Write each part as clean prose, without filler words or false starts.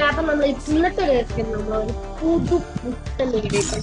അപ്പൊ നമ്മൾ ഇന്നത്തെ ദിവസം നമ്മൾ ഒരു പുതു പുത്തൻ നേടിയിട്ട്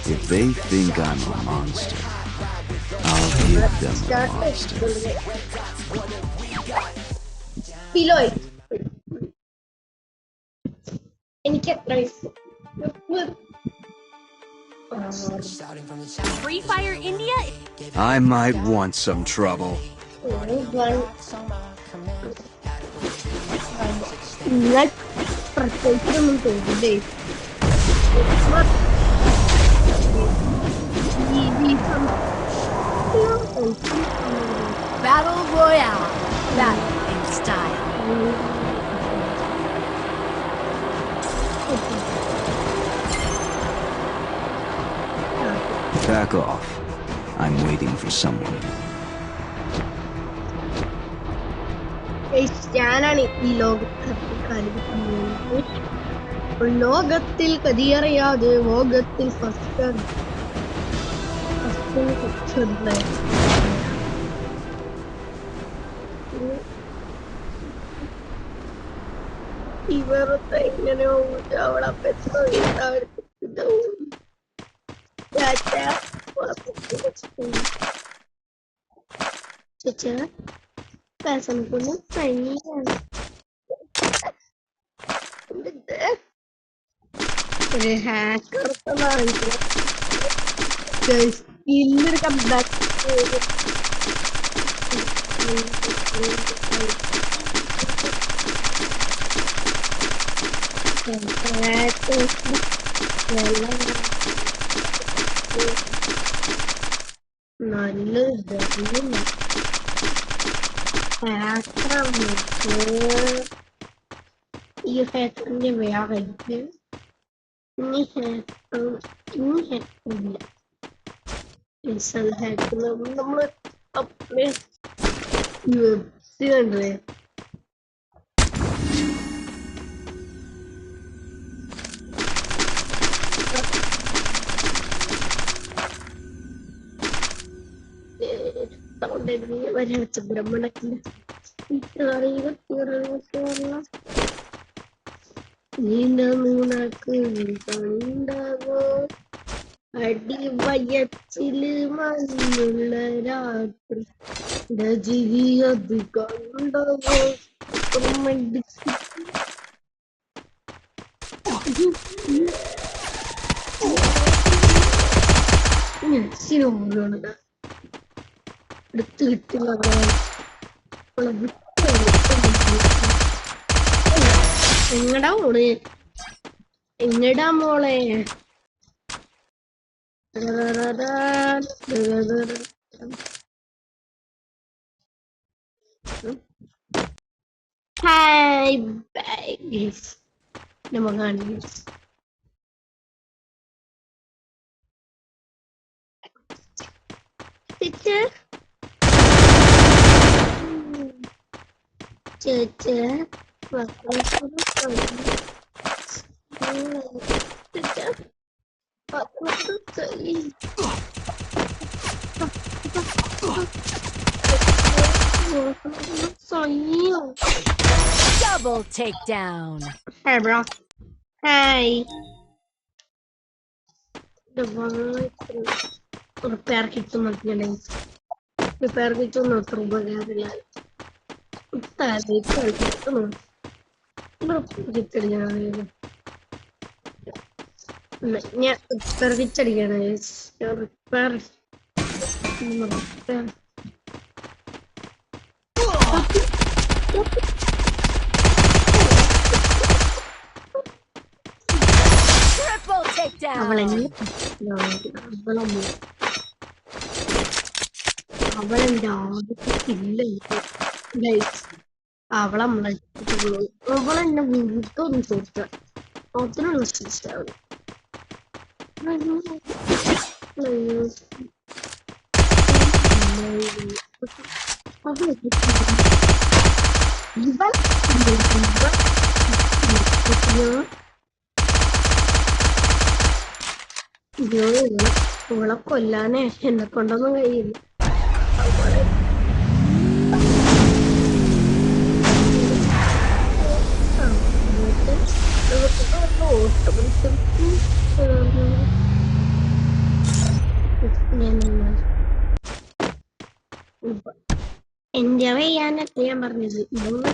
If they think I'm a monster, I'll give them a monster. എനിക്ക് എത്ര Free Fire India? I might want some trouble. പ്രത്യേകിച്ചൊന്നും തോന്നില്ലേ Battle Royale. Battle in style. Back off. I'm waiting for someone. ഞാനാണ് ഈ ലോകത്തിൽ കതിയറിയാതെ ലോകത്തിൽ ഇവരൊക്കെ എങ്ങനെയോ അവിടെ ചേച്ചാ പേസനക്കൊന്നും ഭയങ്കര ഒരു ഹാക്കറൊക്കെ വാങ്ങിക്കണം സ്കില്ലൊരു കമ്പാക്ക് നല്ലൊരു ഈ ഹാക്കറിന്റെ വേറെ ഇനി ഹാക്കറില്ല ഹാക്കർ നമ്മള് കണ്ടേ ബ്രഹ്മണക്കില്ല നീണ്ട മൂണക്ക് കണ്ടവോ അടിവയച്ചില് മഞ്ഞുള്ള രാത്രി ജീവിയത് കണ്ടവോ എടുത്ത് കിട്ടില്ല എങ്ങടാ മോളെ എങ്ങടാ മോളെ ഹായ് ബാഗീസ് നമുക്കാണ് ചേച്ചേ Double takedown. Hey bro. Hey. Repair kit maganda. Repair kit no trouble agad. Tadi itu no gitu ya. Nya repair kit ya guys. Repair. Repair. Triple takedown. അവളെ അവളെന്നെ വീട്ടൊന്നും ചോദിച്ച അതിനുള്ള ശിഷ്ടാണ് അയ്യോ ഇവളെ കൊല്ലാനേ എന്നെ കൊണ്ടൊന്നും കഴിയില്ല. അവളെ ഓട്ടോമേഷൻ എൻജോയ് ചെയ്യാനൊക്കെ ഞാൻ പറഞ്ഞത് ഇതൊന്ന്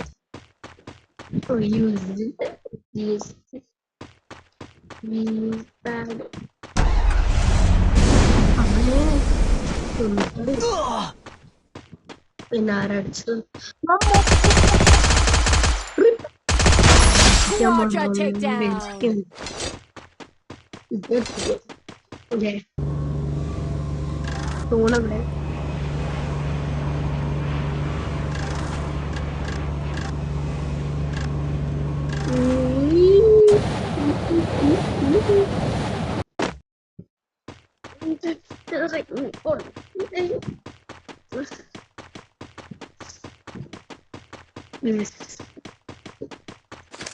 പിന്നെ ആരടിച്ചത് Quadra takedown. തൂണവിടെ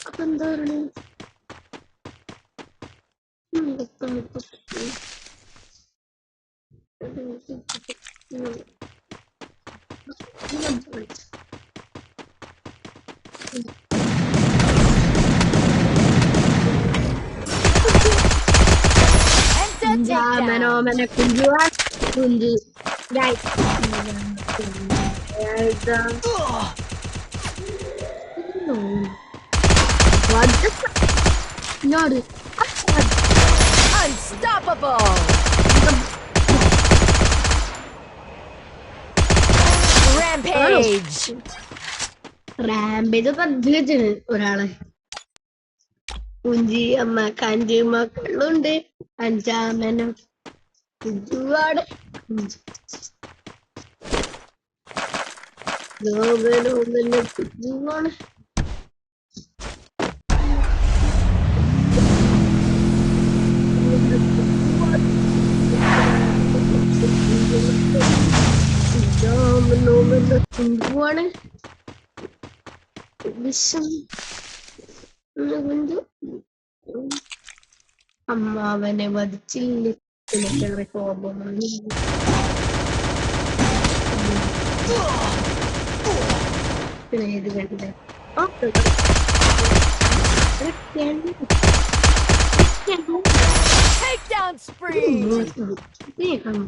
അതെന്താ പറയുന്നത് Penta takedown. kunjuan kunju guys what the fuck no Unstoppable. Rampage. Rampage പതിച്ചാണ് ഒരാള് കുഞ്ചി അമ്മ കഞ്ചി മക്കളുണ്ട് അഞ്ചാമനും ഒരുപാട് കുഞ്ഞുമാണ് കുഞ്ഞുമാണ് വിഷം കുഞ്ചു അമ്മാവനെ വധിച്ചില്ല പിന്നെ കോപമാണ് പിന്നെ ഇത് കണ്ടില്ല Takedown spree. Takedown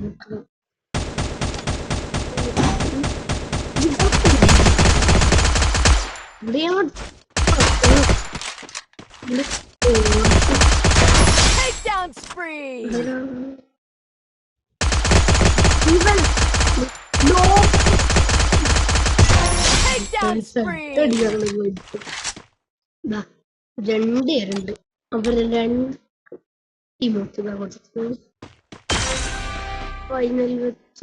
spree. Takedown spree. രണ്ടുപേരുണ്ട് അവര് രണ്ട് ഇമോട്ട് കൊടുത്തു ഫൈനൽ വെച്ച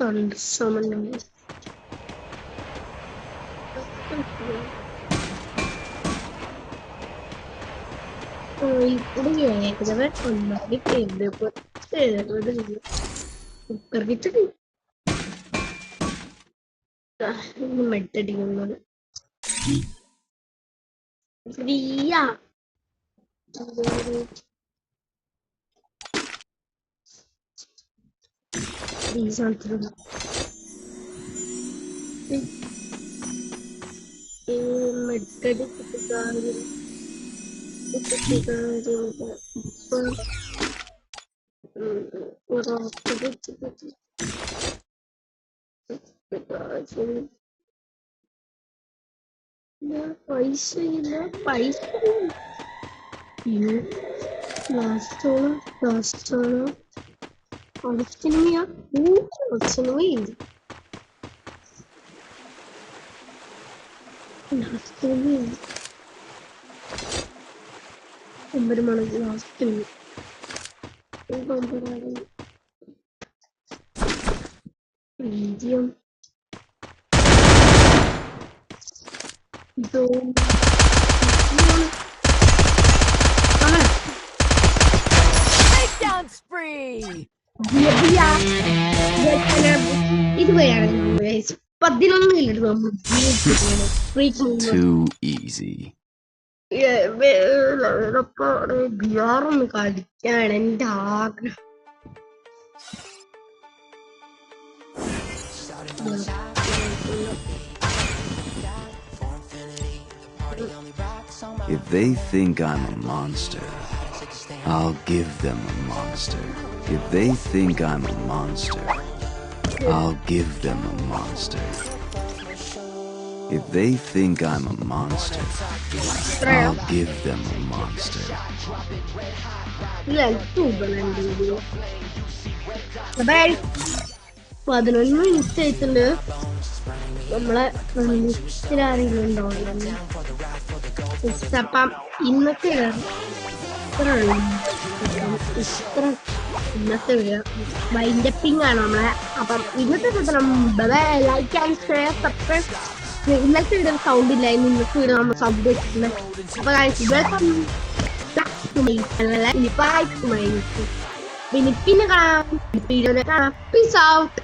ఇప్పుడు സമന്വയം ఇప్పుడు ఏకదవే కొన్నాడి పేరుపోతే കുക്കറിച്ചിട്ട് മെട്ടടിക്കുന്നത് ഫ്രീയാ ഫ്രീ സാധനം മെഡടി പൈസ ഇല്ല പൈസ ലാസ്റ്റോളോ സിനിമയാ സിനിമയില്ല ഒമ്പരമാണ് ലാസ്റ്റ് മീഡിയം Takedown spree. ഇതുവരെയാണ് 11 നമ്മൾ Too easy. ബിയാറൊന്ന് കളിക്കാണ് എന്റെ ആഗ്രഹം. If they think I'm a monster, I'll give them a monster. If they think I'm a monster, I'll give them a monster. If they think I'm a monster, I'll give them a monster. പതിനൊന്ന് minute ആയിട്ടുണ്ട്. നമ്മളെ അറിയുന്നുണ്ടോന്ന് അപ്പം ഇന്നത്തെ ഇന്നത്തെ വൈൻഡപ്പിംഗ് ആണ് നമ്മളെ. അപ്പം ഇന്നത്തെ ലൈക്ക് ആൻഡ് ഷെയർ സബ്സ്ക്രൈബ്. ഇന്നത്തെ വീഡിയോ സൗണ്ട് ഇല്ലായിരുന്നു, ഇന്നത്തെ വീഡിയോ നമ്മൾ സൗണ്ട് വെച്ചിട്ടുണ്ട്. അപ്പൊ പിന്നെ കാണാം, വീഡിയോ കാണാം. Peace out.